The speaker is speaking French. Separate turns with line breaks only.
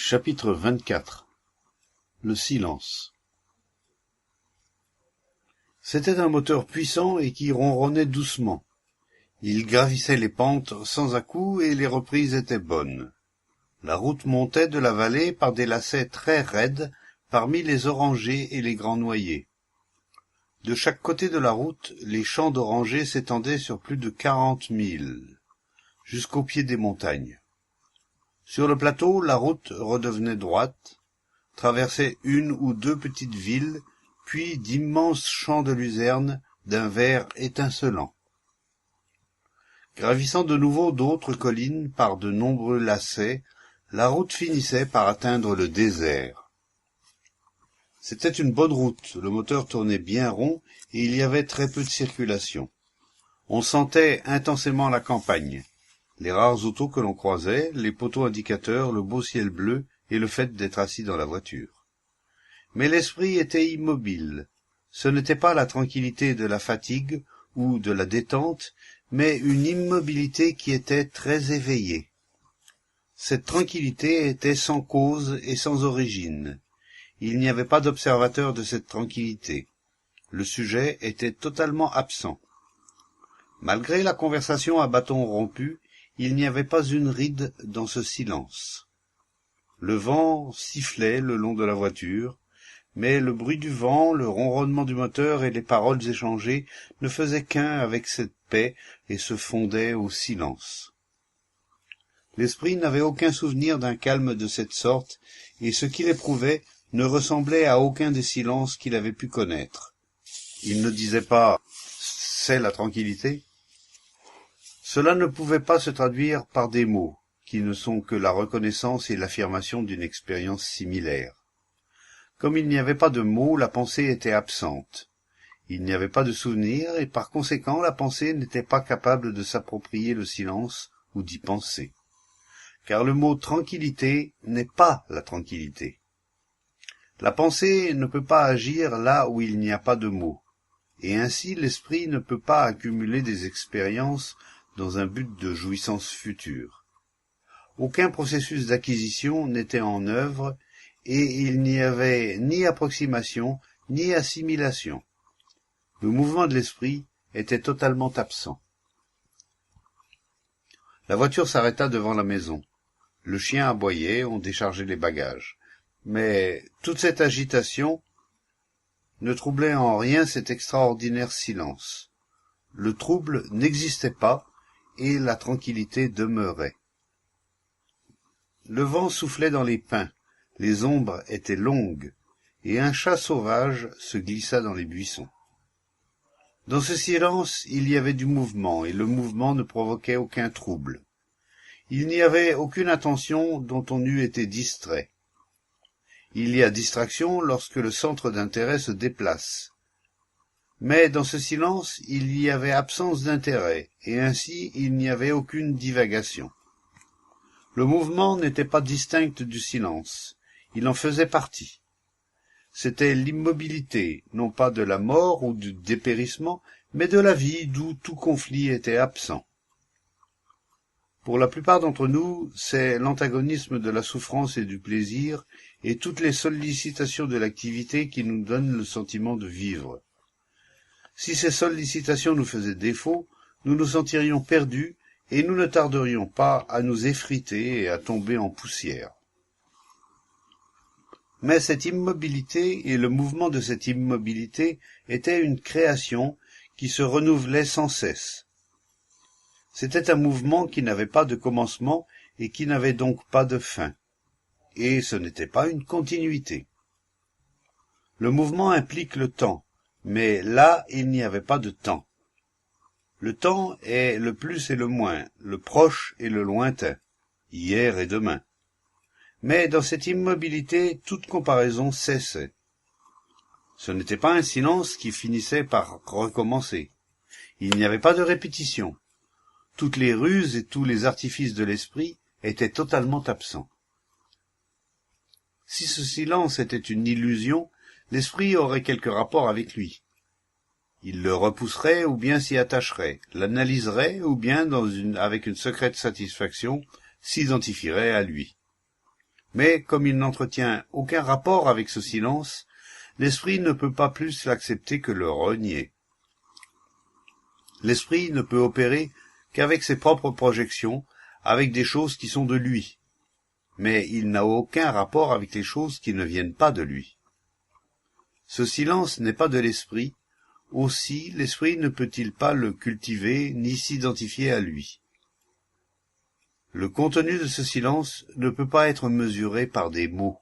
Chapitre 24. Le silence. C'était un moteur puissant et qui ronronnait doucement. Il gravissait les pentes sans à-coups et les reprises étaient bonnes. La route montait de la vallée par des lacets très raides parmi les orangers et les grands noyers. De chaque côté de la route, les champs d'orangers s'étendaient sur plus de 40 milles, jusqu'au pied des montagnes. Sur le plateau, la route redevenait droite, traversait une ou deux petites villes, puis d'immenses champs de luzerne d'un vert étincelant. Gravissant de nouveau d'autres collines par de nombreux lacets, la route finissait par atteindre le désert. C'était une bonne route, le moteur tournait bien rond et il y avait très peu de circulation. On sentait intensément la campagne. Les rares autos que l'on croisait, les poteaux indicateurs, le beau ciel bleu et le fait d'être assis dans la voiture. Mais l'esprit était immobile. Ce n'était pas la tranquillité de la fatigue ou de la détente, mais une immobilité qui était très éveillée. Cette tranquillité était sans cause et sans origine. Il n'y avait pas d'observateur de cette tranquillité. Le sujet était totalement absent. Malgré la conversation à bâton rompu, il n'y avait pas une ride dans ce silence. Le vent sifflait le long de la voiture, mais le bruit du vent, le ronronnement du moteur et les paroles échangées ne faisaient qu'un avec cette paix et se fondaient au silence. L'esprit n'avait aucun souvenir d'un calme de cette sorte, et ce qu'il éprouvait ne ressemblait à aucun des silences qu'il avait pu connaître. Il ne disait pas « c'est la tranquillité ». Cela ne pouvait pas se traduire par des mots, qui ne sont que la reconnaissance et l'affirmation d'une expérience similaire. Comme il n'y avait pas de mots, la pensée était absente. Il n'y avait pas de souvenir, et par conséquent la pensée n'était pas capable de s'approprier le silence ou d'y penser. Car le mot tranquillité n'est pas la tranquillité. La pensée ne peut pas agir là où il n'y a pas de mots, et ainsi l'esprit ne peut pas accumuler des expériences dans un but de jouissance future. Aucun processus d'acquisition n'était en œuvre, et il n'y avait ni approximation, ni assimilation. Le mouvement de l'esprit était totalement absent. La voiture s'arrêta devant la maison. Le chien aboyait, on déchargeait les bagages. Mais toute cette agitation ne troublait en rien cet extraordinaire silence. Le trouble n'existait pas, et la tranquillité demeurait. Le vent soufflait dans les pins, les ombres étaient longues, et un chat sauvage se glissa dans les buissons. Dans ce silence, il y avait du mouvement, et le mouvement ne provoquait aucun trouble. Il n'y avait aucune attention dont on eût été distrait. Il y a distraction lorsque le centre d'intérêt se déplace. Mais dans ce silence, il y avait absence d'intérêt, et ainsi il n'y avait aucune divagation. Le mouvement n'était pas distinct du silence, il en faisait partie. C'était l'immobilité, non pas de la mort ou du dépérissement, mais de la vie d'où tout conflit était absent. Pour la plupart d'entre nous, c'est l'antagonisme de la souffrance et du plaisir, et toutes les sollicitations de l'activité qui nous donnent le sentiment de vivre. Si ces sollicitations nous faisaient défaut, nous nous sentirions perdus et nous ne tarderions pas à nous effriter et à tomber en poussière. Mais cette immobilité et le mouvement de cette immobilité étaient une création qui se renouvelait sans cesse. C'était un mouvement qui n'avait pas de commencement et qui n'avait donc pas de fin. Et ce n'était pas une continuité. Le mouvement implique le temps. Mais là, il n'y avait pas de temps. Le temps est le plus et le moins, le proche et le lointain, hier et demain. Mais dans cette immobilité, toute comparaison cessait. Ce n'était pas un silence qui finissait par recommencer. Il n'y avait pas de répétition. Toutes les ruses et tous les artifices de l'esprit étaient totalement absents. Si ce silence était une illusion, l'esprit aurait quelque rapport avec lui. Il le repousserait ou bien s'y attacherait, l'analyserait ou bien, avec une secrète satisfaction, s'identifierait à lui. Mais comme il n'entretient aucun rapport avec ce silence, l'esprit ne peut pas plus l'accepter que le renier. L'esprit ne peut opérer qu'avec ses propres projections, avec des choses qui sont de lui. Mais il n'a aucun rapport avec les choses qui ne viennent pas de lui. Ce silence n'est pas de l'esprit, aussi l'esprit ne peut-il pas le cultiver ni s'identifier à lui. Le contenu de ce silence ne peut pas être mesuré par des mots.